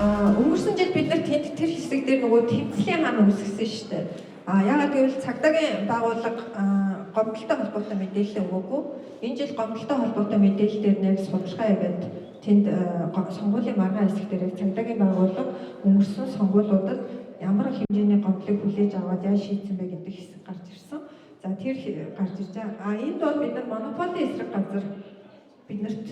Өнгөрсөн жил бид нар тэр хэсэг дээр нөгөө тэмцлийн хаан үүсгэсэн шүү дээ. Яагаад гэвэл цагдаагийн байгууллага гомдолтой холбоотой мэдээлэл өгөөгүй. Энэ жил гомдолтой холбоотой мэдээлэлээр нэг судалгаа хийгээд тэнд сонгуулийн маргаан хэсэг дээр цагдаагийн байгууллага өнгөрсөн сонгуулиудад ямар хэмжээний гомдлыг хүлээж аваад яаж шийдсэн бэ гэдэг хэсэг гарч ирсэн. За тэр гарч ирж байгаа. Энд бол бид нар монополийн эсрэг газар биднэрт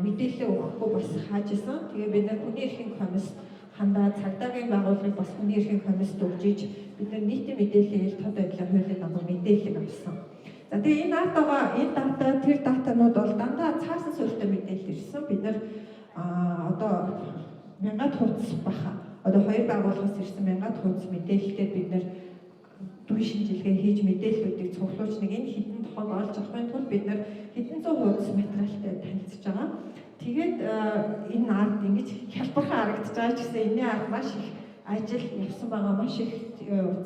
мэдээлэл өгөхгүй бас хааж исэн. Тэгээ бид нар хүний эрхийн комисс хандаа цагдаагийн байгууллагыг бас хүний эрхийн комиссд өгж иж бид нар нийтийн мэдээлэл тод байдлаар хуулийн дагуу мэдээлэл авсан. За тэгээ энэ дата тэр датанууд бол дандаа цаасан суурьтай мэдээлэл ирсэн. Бид нар одоо мянгаад хуудас баха. Одоо хоёр байгууллагаас ирсэн мянгаад хуудас мэдээлэлээр бид нар дүйн шинжилгээ хийж мэдээллүүдийг цуглуулж нэг энэ хідэн тохиог олж авахын тулд бид нар хэдэн зуун хуудас материалтай танилцж байгаа. Тэгээд энэ ард ингэж хялбархан харагдаж байгаа ч гэсэн энэний ард маш их ажил явсан байгаа, маш их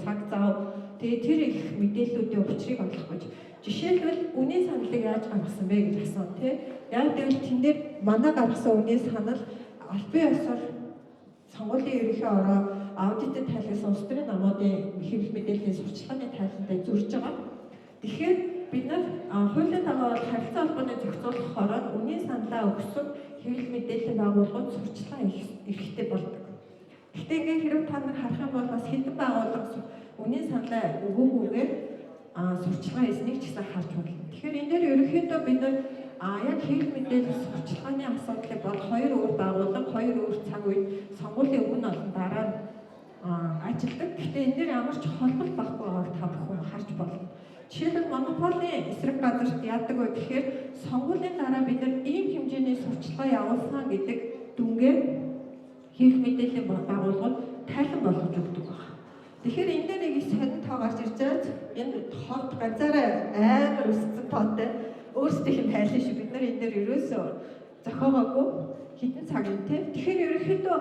цаг зав. Тэгээд тэр их мэдээллүүдийн учрыг олох гэж. Жишээлбэл үнийн саналыг яаж гаргасан бэ гэж асуув тий. Яг гэвэл тэн дээр манай гаргасан үнийн санал албан ёсоор сонгуулийн ерөнхий ороо аудитэд тайлбарсан улс төрийн намуудын хэвлэл мэдээллийн сурчлагын тайлбартай зурж байгаа. Тэгэхээр бид нар хуулийн дагуу харилцаа холбооны зохицуулах хороор үнийн саналаа өгсөн хэвлэл мэдээллийн байгууллагууд сурчлага эрэхтэй болдог. Гэхдээ ингээ хэрэг та нар харах юм бол бас хэдэн байгууллага үнийн саналаа өгөөгүйгээр сурчлага эснийг ч гэсэн харж болно. Тэгэхээр энэ дээр ерөнхийдөө бид нар яг хэвлэл мэдээлэл сурчлагын асуудлыг бол хоёр өөр байгууллага, хоёр өөр цаг үед сонгуулийн өмнө болон дараа ажилдаг. Гэхдээ энэ дээр ямар ч холбол байхгүй байгааг та бүхэн харж болно. Жишээлбэл монополийн эсрэг газарт яадаг вэ гэхээр сонгуулийн дараа бид нар ийм хэмжээний сурчлага явуулсан гэдэг дүнгээр хэвлэл мэдээллийн байгууллагууд тайлан болгож өгдөг байна. Тэгэхээр энэ дээр нэг сонин тоо гарч ирж байгаа. Энэ хот ганцаараа амар өссөн тоотой өөрсдийнх нь тайлан шиг бид нар энэ дээр ерөөсөө зохиогоогүй хідэн цаг юм те. Тэгэхээр ерөнхийдөө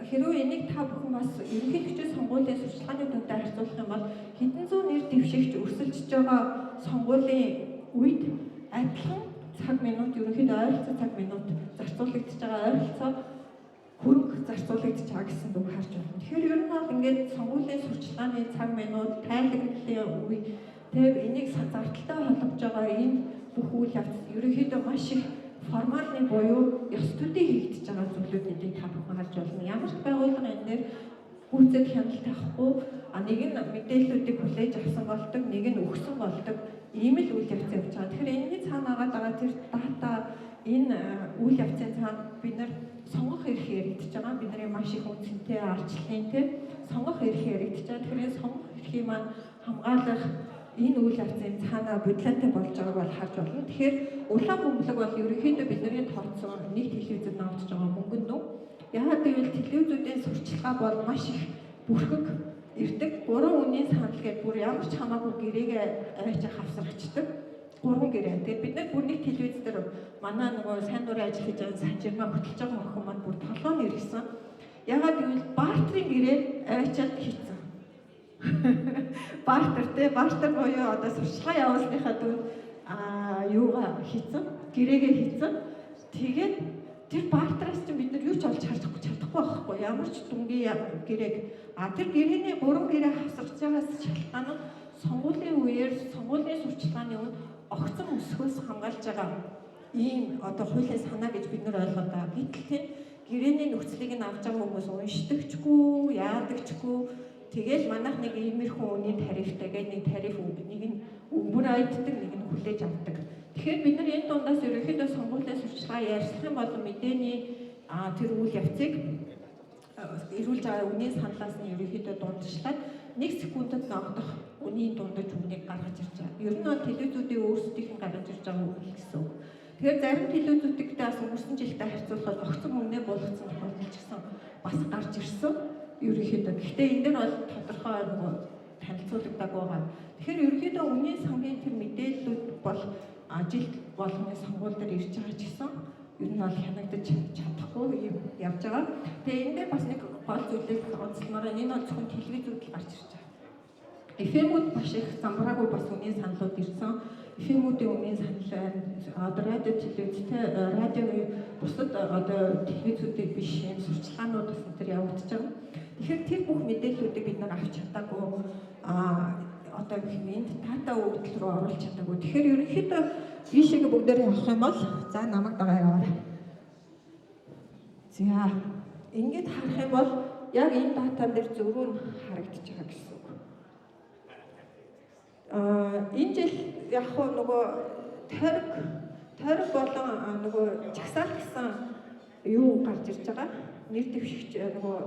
хэрвээ энийг та бүхэн бас ерөнхийлөгчийн сонгуулийн сурчлагын дүнтэй харьцуулах юм бол хэдэн зуун нэр дэвшигч өрсөлдөж байгаа сонгуулийн үед адилхан цаг минут ерөнхийдөө ойролцоо цаг минут зарцуулагдж байгаа ойролцоо хөрөнгө зарцуулагдж байгаа гэсэн үг харж байна. Тэгэхээр ер нь бол ингээд сонгуулийн сурчлагын цаг минут тайлагдлын үе тэр энийг зардалтай холбож байгаа энэ бүх үйл явц ерөнхийдөө маш их формалны буюу ёс төдий хийгдэж байгаа зүйлүүдийг та бүхэн харж байна. Ямар ч байгууллага энэ дээр гүйцэд хяналт тавихгүй нэг нь мэдээллүүдийг хүлээж авсан болдог, нэг нь өгсөн болдог ийм л үйл явц явж байгаа. Тэгэхээр энэний цаана байгаа тэр дата энэ үйл явцын цаана бид нар сонгох эрх яригдж байгаа. Бидний маш их үнцэнтэй арчлалын тийм сонгох эрх яригдж байгаа. Тэгэхээр сонгох эрхийг маань хамгаалах энэ үйл явцын цаана бодлоотой болж байгааг бол харж байна. Тэгэхээр улаан бөмбөлөг бол ерөнхийдөө бидний тооцсон нэг телевизэд навдж байгаа мөнгөн дөө. Яагаад гэвэл телевизүүдийн сурчлагаа бол маш их бүрхэг ирдэг. 3 үнийн санал гэдэг бүр ямар ч хамаагүй гэрээгээ аваачаа хавсрагчдаг. 3 гэрээ. Тэгээд бид нар бүр нэг телевиз дээр манай нөгөө сайн дурын ажил хийж байгаа санжирмаа хөтлөж байгаа охин маань бүр толгойн ирсэн. Яагаад гэвэл бартерын гэрээ аваачаад хийцэн. Бартер боёо одоо сурчлагаа явуулсныхаа дүн юугаа хийцэн, гэрээгээ хийцэн. Тэгээд тэр бартераас чинь бид нар юу ч олж харахгүй байхгүй ямар ч дүнгийн гэрээг тэр гэрээний 3 гэрээ хасарч байгаас шалтгаан нь сонгуулийн үеэр сонгуулийн сурчлагын өмнө огцон өсгөөс хамгаалж байгаа ийм одоо хуулийн санаа гэж бид нар ойлгоод байгаа. Гэтэл тийм гэрээний нөхцөлийг нь авч байгаа хүмүүс уншдагчгүй, яадагчгүй. Тэгэл манайх нэг иймэрхүү үнийн тарифтайгээ нэг тариф нэг нь өмөр айддаг, нэг нь хүлээж авдаг. Тэгэхээр бид нар энэ дундаас ерөнхийдөө сонгуулийн сурчлагаа ярьсан юм бол мэдээний тэр үйл явцыг эрүүлж байгаа үнийн саналаас нь ерөнхийдөө дундчлаад 1 секундэд ногдох үнийн дундаж үнийг гаргаж ирж байгаа. Ер нь бол телевизүүдийн өөрсдийнх нь гаргаж ирж байгаа үг гэсэн үг. Тэгэхээр зарим телевизүүдтэй бас өнгөрсөн жилдээ харьцуулахад огцон үнэ болгоцсон тохиолдол ч гэсэн бас гарч ирсэн. Ерөнхийдөө. Гэхдээ энэ дэр бол тодорхой нөгөө танилцуулагдаагүй байгаа. Тэгэхээр ерөнхийдөө үнийн сангийн тэр мэдээллүүд бол жил болгоны сонгуул дээр ирж байгаа ч гэсэн ер нь бол хянагдаж чадахгүй юм явж байгаа. Тэгээ энэ дээр бас нэг гол зүйлийг онцлмоор энэ бол зөвхөн телевизүүд л гарч ирж байгаа. FM-үүд маш их замбраагүй бас үнийн саналууд ирсэн. фильмүүдийн өмнө санал байна. Одоо радио телевизтэй радиогийн бусад одоо телевизүүдийг биш юм сурчлагаанууд бас энэ төр явагдаж байгаа. Тэгэхээр тэр бүх мэдээллүүдийг бид нар авч чадаагүй одоо энд дата өгдөл рүү оруулж чадаагүй. Тэгэхээр ерөнхийдөө ийшээгээ бүгдээр явах юм бол за намайг дагаа яваарай. За ингээд харах юм бол яг энэ датан дээр зөрүү нь харагдаж байгаа гэсэн үг. Энэ жил яг хөө нөгөө тойрог болон нөгөө чагсаал гэсэн юу гарч ирж байгаа. Нэр дэвшигч нөгөө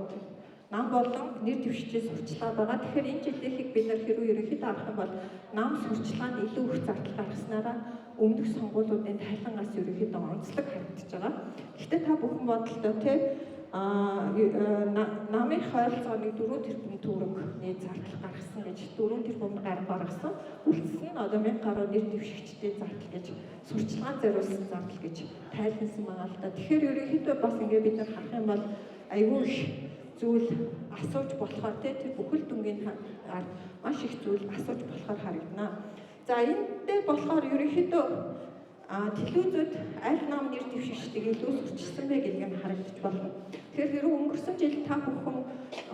нам болон нэр дэвшигчээс сурчлага байгаа. Тэгэхээр энэ жилийнхийг бид нар хэрвээ ерөнхийдөө авах юм бол нам сурчлаганд илүү их зардал гаргаснараа өмнөх сонгуулиудын тайлангаас ерөнхийдөө онцлог харагдаж байгаа. Гэхдээ та бүхэн бодолтой тийм намын харилцааны 4 тэрбум төгрөгийн зардал гаргасан гэж 4 тэрбум гаргасан. Үлдсэн нь одоо 1000 гаруй нэр дэвшигчдийн зардал гэж сурчлагын зориулсан зардал гэж тайлбарласан байгаа л да. Тэгэхээр ерөнхийдөө бас ингээд бид нар харах юм бол айгүй их зүйл асууж болохоор тэр бүхэл дүнгийн маш их зүйл асууж болохоор харагдана. За энэ дээр болохоор ерөнхийдөө телевизүүд аль нам нэр дэвшигчдийг илүү сурчилсан бэ гэдгийг нь харагдаж байна. Тэгэхээр хэрвээ өнгөрсөн жил та бүхэн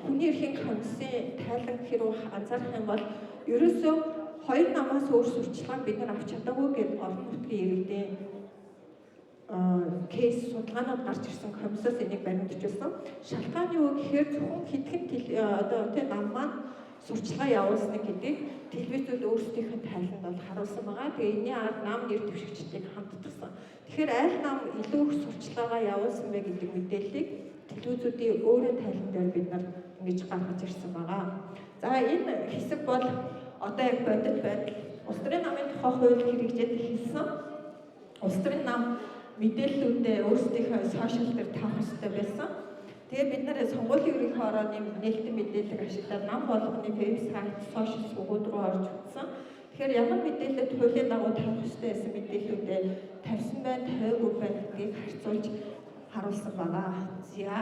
хүний эрхийн комиссийн тайлан хэрвээ анзаарах юм бол ерөөсөө 2 намаас өөр сурчлагыг бид нар авч чадаагүй гэдэг олон нутгийн иргэдийн кейс судалгаанууд гарч ирсэн комиссоос энийг баримтж байсан. Шалтгаан юу гэхээр зөвхөн хэдхэн одоо тийм нам маань сурчлага явуулсныг гэдэг телевизүүд өөрсдийнх нь тайланд бол харуулсан байгаа. Тэгээ энэний ард нам нэр дэвшигчдийг хамтдагсан. Тэгэхээр аль нам илүү их сурчлагаа явуулсан бэ гэдэг мэдээллийг телевизүүдийн өөрийн тайлан дээр бид нар ингэж гаргаж ирсэн байгаа. За энэ хэсэг бол одоо яг бодит байдал. Улс төрийн намын тухай хууль хэрэгжээд хэлсэн. Улс төрийн нам мэдээллүүдээ өөрсдийнхөө сошиал дээр тавих хэрэгтэй байсан. Тэгээ бид нэр сонгуулийн ерөнхий хорооны нээлттэй мэдээлэл ашиглаад нам болгоны вебсайт, сошиал сувгууд руу орж утсан. Тэгэхээр ямар мэдээлэлд хуулийн дагуу тавих хэрэгтэй байсан мэдээллүүдээ тавьсан байна, тавиагүй байна гэдгийг харьцуулж харуулсан байгаа. За